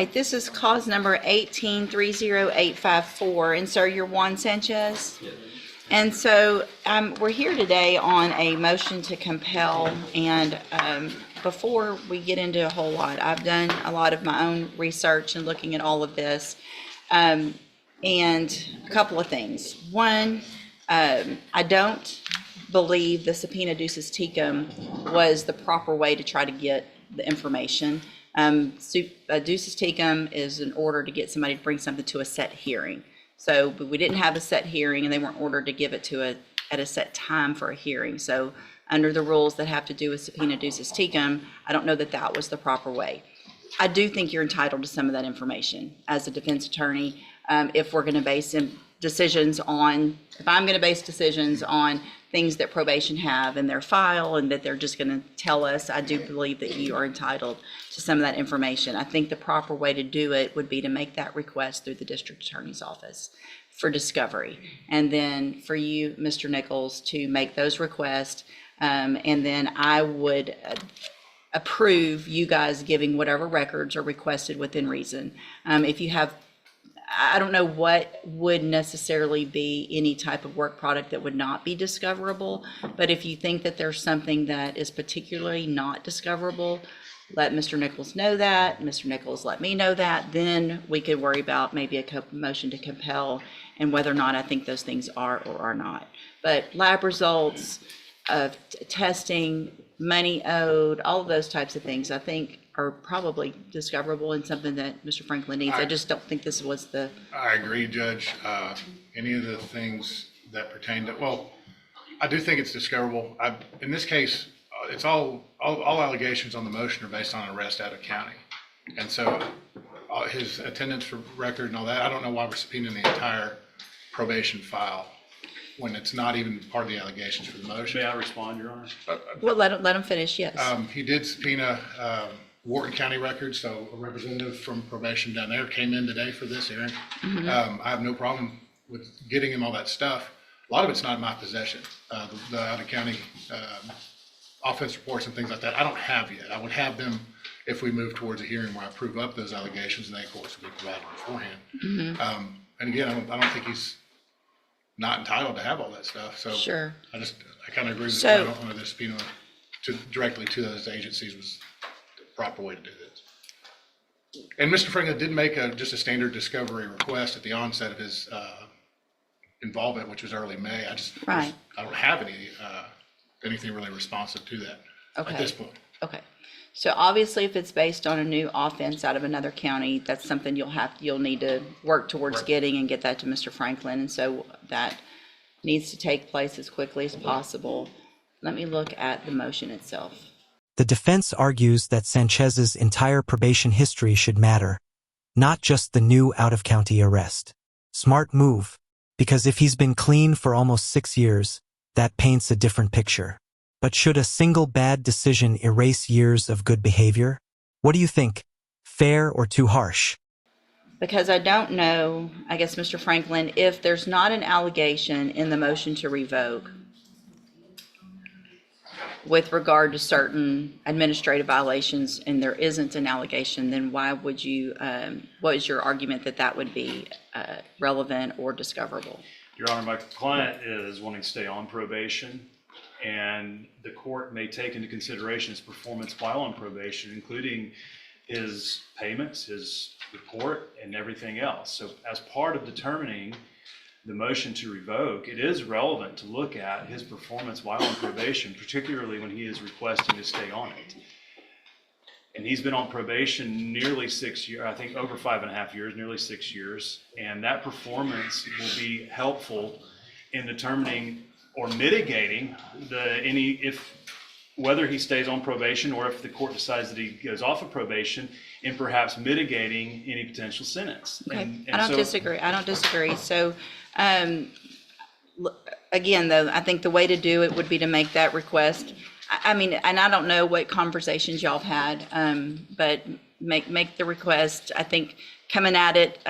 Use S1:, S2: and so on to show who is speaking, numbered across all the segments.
S1: right, this is cause number 1830854, and sir, you're Juan Sanchez?
S2: Yes.
S1: And so we're here today on a motion to compel, and before we get into a whole lot, I've done a lot of my own research and looking at all of this, and a couple of things. One, I don't believe the subpoena duces tecum was the proper way to try to get the information. Duces tecum is an order to get somebody to bring something to a set hearing. So but we didn't have a set hearing, and they weren't ordered to give it to at a set time for a hearing. So under the rules that have to do with subpoena duces tecum, I don't know that that was the proper way. I do think you're entitled to some of that information as a defense attorney. If we're going to base decisions on, if I'm going to base decisions on things that probation have in their file and that they're just going to tell us, I do believe that you are entitled to some of that information. I think the proper way to do it would be to make that request through the district attorney's office for discovery. And then for you, Mr. Nichols, to make those requests. And then I would approve you guys giving whatever records are requested within reason. If you have, I don't know what would necessarily be any type of work product that would not be discoverable, but if you think that there's something that is particularly not discoverable, let Mr. Nichols know that, Mr. Nichols let me know that, then we could worry about maybe a motion to compel and whether or not I think those things are or are not. But lab results, of testing, money owed, all of those types of things, I think are probably discoverable and something that Mr. Franklin needs. I just don't think this was the...
S3: I agree, Judge. Any of the things that pertain to, well, I do think it's discoverable. In this case, it's all allegations on the motion are based on arrest out of county. And so his attendance record and all that, I don't know why we're subpoenaing the entire probation file when it's not even part of the allegations for the motion.
S2: May I respond, Your Honor?
S1: Well, let him finish, yes.
S3: He did subpoena Wharton County records, so a representative from probation down there came in today for this hearing. I have no problem with getting him all that stuff. A lot of it's not in my possession. The out-of-county offense reports and things like that, I don't have yet. I would have them if we move towards a hearing where I prove up those allegations, and they, of course, will be provided beforehand. And again, I don't think he's not entitled to have all that stuff. So
S1: Sure.
S3: I kind of agree with
S1: So,
S3: the owner of the subpoena directly to those agencies was the proper way to do this. And Mr. Franklin did make just a standard discovery request at the onset of his involvement, which was early May. I don't have anything really responsive to that at this point.
S1: Okay. So obviously, if it's based on a new offense out of another county, that's something you'll need to work towards getting and get that to Mr. Franklin. And so that needs to take place as quickly as possible. Let me look at the motion itself.
S4: The defense argues that Sanchez's entire probation history should matter, not just the new out-of-county arrest. Smart move, because if he's been clean for almost 6 years, that paints a different picture. But should a single bad decision erase years of good behavior? What do you think? Fair or too harsh?
S1: Because I don't know, I guess, Mr. Franklin, if there's not an allegation in the motion to revoke with regard to certain administrative violations, and there isn't an allegation, then why would you, what is your argument that that would be relevant or discoverable?
S2: Your Honor, my client is wanting to stay on probation, and the court may take into consideration his performance while on probation, including his payments, his report, and everything else. So as part of determining the motion to revoke, it is relevant to look at his performance while on probation, particularly when he is requesting to stay on it. And he's been on probation nearly 6 years, I think over 5.5 years, nearly 6 years. And that performance will be helpful in determining or mitigating whether he stays on probation or if the court decides that he goes off of probation, and perhaps mitigating any potential sentence.
S1: Okay,
S2: And
S1: I don't disagree. So, again, though, I think the way to do it would be to make that request. I mean, and I don't know what conversations y'all have had, but make the request. I think coming at it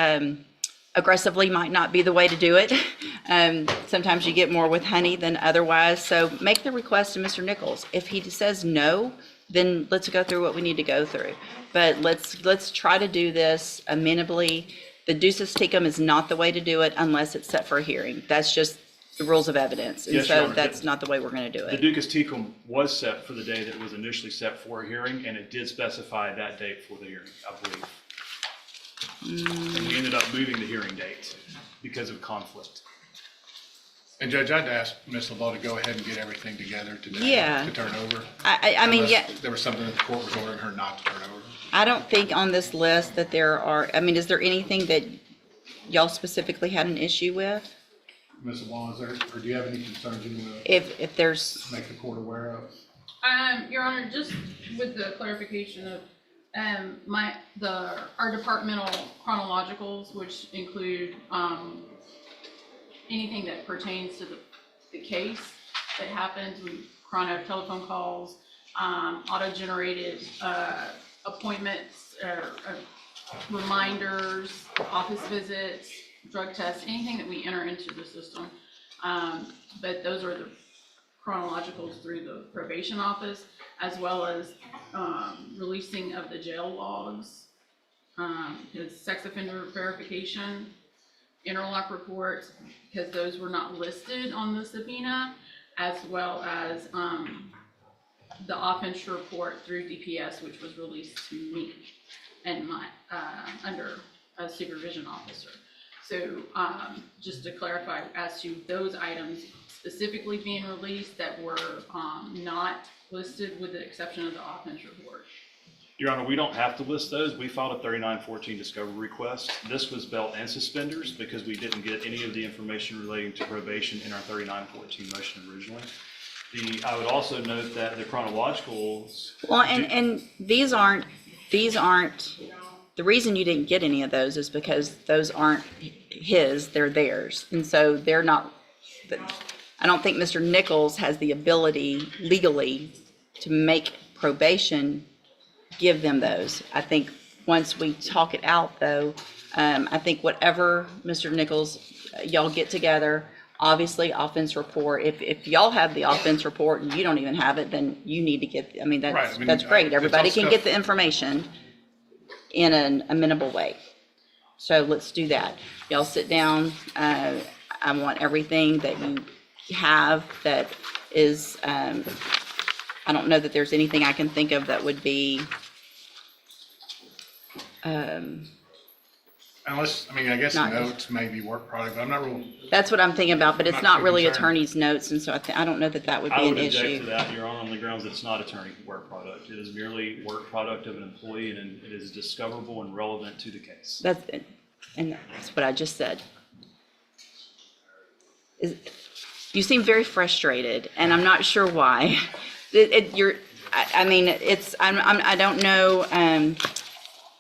S1: aggressively might not be the way to do it. Sometimes you get more with honey than otherwise. So make the request to Mr. Nichols. If he says no, then let's go through what we need to go through. But let's try to do this amenably. The duces tecum is not the way to do it unless it's set for a hearing. That's just the rules of evidence. And
S2: Yes, Your
S1: so
S2: Honor.
S1: that's not the way we're going to do
S2: The
S1: it.
S2: duces tecum was set for the day that it was initially set for a hearing, and it did specify that date for the hearing, I believe. And we ended up moving the hearing date because of conflict.
S3: And Judge, I'd ask Ms. LeBeau to go ahead and get everything together today
S1: Yeah.
S3: to turn over.
S1: I mean,
S3: Unless
S1: yeah,
S3: there was something that the court was ordering her not to turn over.
S1: I don't think on this list that there are, I mean, is there anything that y'all specifically had an issue with?
S3: Ms. LeBeau, is there, or do you have any concerns you want
S1: If there's,
S3: to make the court aware of?
S5: Your Honor, just with the clarification of, our departmental chronologicals, which include, anything that pertains to the case that happens, we chrono telephone calls, auto-generated, appointments, reminders, office visits, drug tests, anything that we enter into the system. But those are the chronologicals through the probation office, as well as releasing of the jail logs, his sex offender verification, interlock reports, because those were not listed on the subpoena, as well as the offense report through DPS, which was released to me and my under a supervision officer. So just to clarify, as to those items specifically being released that were not listed, with the exception of the offense report.
S2: Your Honor, we don't have to list those. We filed a 3914 discovery request. This was belt and suspenders because we didn't get any of the information relating to probation in our 3914 motion originally. I would also note that the chronologicals.
S1: well, and these aren't, the reason you didn't get any of those is because those aren't his, they're theirs. And so they're not, I don't think Mr. Nichols has the ability legally to make probation give them those. I think once we talk it out though, I think whatever Mr. Nichols, y'all get together, obviously offense report, if y'all have the offense report and you don't even have it, then you need to get, I mean,
S3: Right,
S1: that's,
S3: I mean,
S1: that's great.
S3: it's
S1: Everybody
S3: all
S1: can
S3: stuff-
S1: get the information in an amenable way. So let's do that. Y'all sit down. I want everything that you have that is, I don't know that there's anything I can think of that would be,
S3: Unless, I mean, I guess
S1: Not-
S3: notes may be work product, but I'm not real,
S1: that's what I'm thinking about, but it's
S3: Not
S1: not
S3: too
S1: really
S3: concerned.
S1: attorney's notes, and so I don't know that that would
S2: I
S1: be an
S2: would object to
S1: issue.
S2: that, Your Honor, on the grounds that it's not attorney work product. It is merely work product of an employee, and it is discoverable and relevant to the case.
S1: And that's what I just said. You seem very frustrated, and I'm not sure why. I mean, I don't know,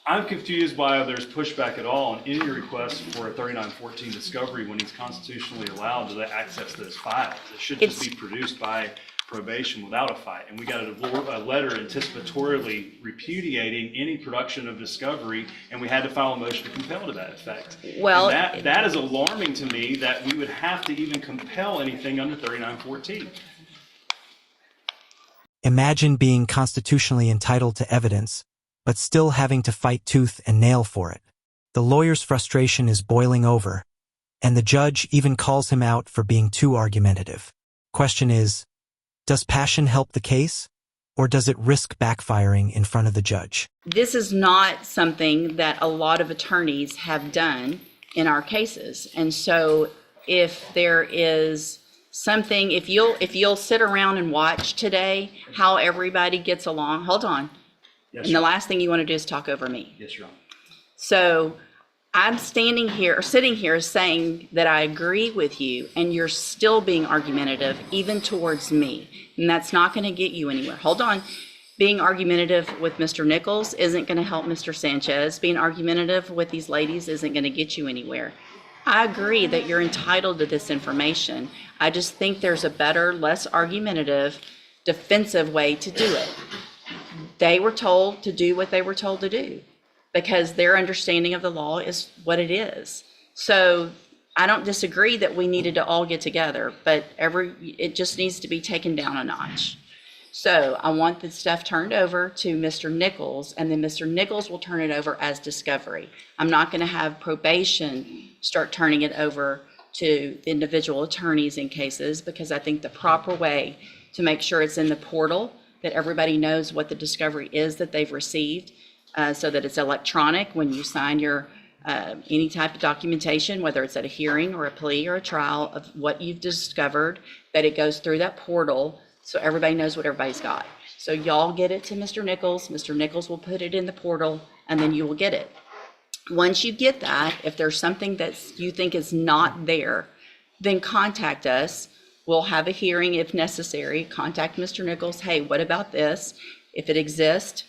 S2: I'm confused why there's pushback at all on any request for a 3914 discovery when he's constitutionally allowed to access those files. It should just be produced by probation without a fight. And we got a letter anticipatorily repudiating any production of discovery, and we had to file a motion to compel to that effect.
S1: Well,
S2: And that is alarming to me that we would have to even compel anything under 3914.
S4: Imagine being constitutionally entitled to evidence, but still having to fight tooth and nail for it. The lawyer's frustration is boiling over, and the judge even calls him out for being too argumentative. Question is, does passion help the case, or does it risk backfiring in front of the judge?
S1: this is not something that a lot of attorneys have done in our cases. And so if there is something, if you'll sit around and watch today how everybody gets along, hold on.
S2: Yes,
S1: And the
S2: Your-
S1: last thing you want to do is talk over me.
S2: Yes, Your Honor.
S1: So I'm standing here, or sitting here saying that I agree with you, and you're still being argumentative, even towards me. And that's not going to get you anywhere. Hold on. Being argumentative with Mr. Nichols isn't going to help Mr. Sanchez. Being argumentative with these ladies isn't going to get you anywhere. I agree that you're entitled to this information. I just think there's a better, less argumentative, defensive way to do it. They were told to do what they were told to do because their understanding of the law is what it is. So I don't disagree that we needed to all get together, but it just needs to be taken down a notch. So I want the stuff turned over to Mr. Nichols, and then Mr. Nichols will turn it over as discovery. I'm not going to have probation start turning it over to individual attorneys in cases, because I think the proper way to make sure it's in the portal, that everybody knows what the discovery is that they've received, so that it's electronic when you sign your any type of documentation, whether it's at a hearing or a plea or a trial, of what you've discovered, that it goes through that portal so everybody knows what everybody's got. So y'all get it to Mr. Nichols. Mr. Nichols will put it in the portal, and then you will get it. Once you get that, if there's something that you think is not there, then contact us. We'll have a hearing if necessary. Contact Mr. Nichols. Hey, what about this? If it exists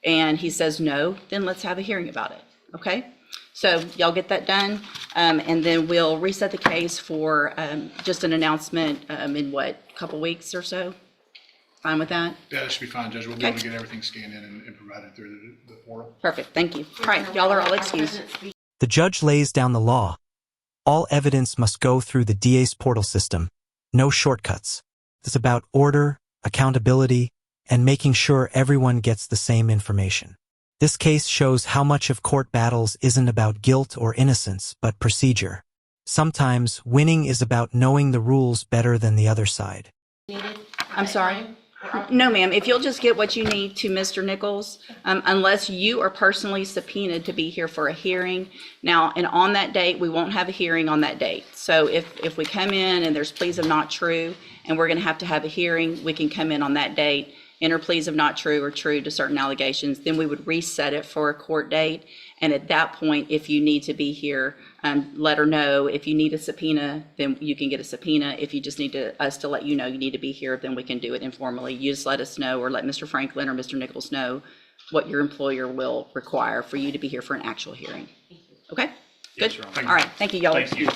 S1: and he says no, then let's have a hearing about it. Okay? So y'all get that done, and then we'll reset the case for just an announcement in what, a couple weeks or so? Fine with that?
S3: Yeah, that should be fine, Judge. We'll be able to get everything scanned in and provided through the portal.
S1: Perfect, thank you. All right, y'all are all excused.
S4: The judge lays down the law. All evidence must go through the DA's portal system. No shortcuts. It's about order, accountability, and making sure everyone gets the same information. This case shows how much of court battles isn't about guilt or innocence, but procedure. Sometimes winning is about knowing the rules better than the other side.
S1: I'm sorry? No, ma'am. If you'll just get what you need to Mr. Nichols, unless you are personally subpoenaed to be here for a hearing. Now, and on that date, we won't have a hearing on that date. So if we come in and there's pleas of not true, and we're going to have a hearing, we can come in on that date, enter pleas of not true or true to certain allegations. Then we would reset it for a court date. And at that point, if you need to be here, let her know. If you need a subpoena, then you can get a subpoena. If you just need us to let you know you need to be here, then we can do it informally. You just let us know, or let Mr. Franklin or Mr. Nichols know what your employer will require for you to be here for an actual hearing. Okay? Good?
S2: Yes, Your Honor.
S1: All right. Thank you, y'all.
S2: Thank you.